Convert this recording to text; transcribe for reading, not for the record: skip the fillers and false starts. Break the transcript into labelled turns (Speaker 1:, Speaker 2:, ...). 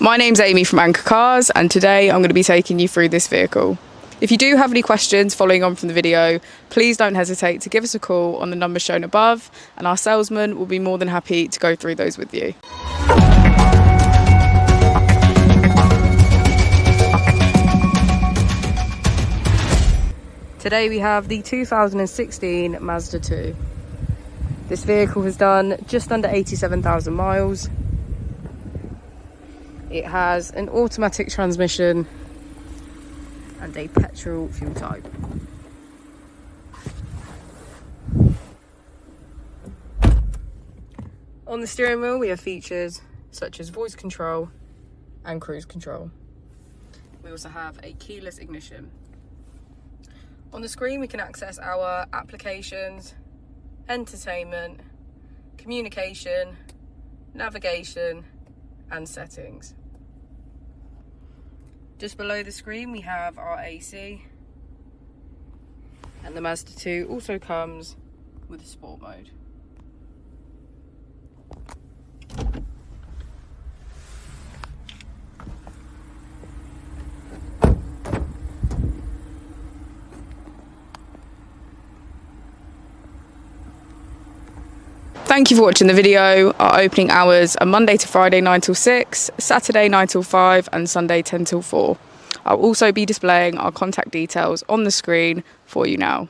Speaker 1: My name's Amy from Anchor Cars, and today I'm going to be taking you through this vehicle. If you do have any questions following on from the video, please don't hesitate to give us a call on the number shown above, and our salesman will be more than happy to go through those with you. Today we have the 2016 Mazda 2. This vehicle has done just under 87,000 miles. It has an automatic transmission and a petrol fuel type. On the steering wheel we have features such as voice control and cruise control. We also have a keyless ignition. On the screen we can access our applications, entertainment, communication, navigation and settings. Just below the screen we have our AC, and the Mazda 2 also comes with a sport mode. Thank you for watching the video. Our opening hours are Monday to Friday 9 till 6, Saturday 9 till 5 and Sunday 10 till 4. I'll also be displaying our contact details on the screen for you now.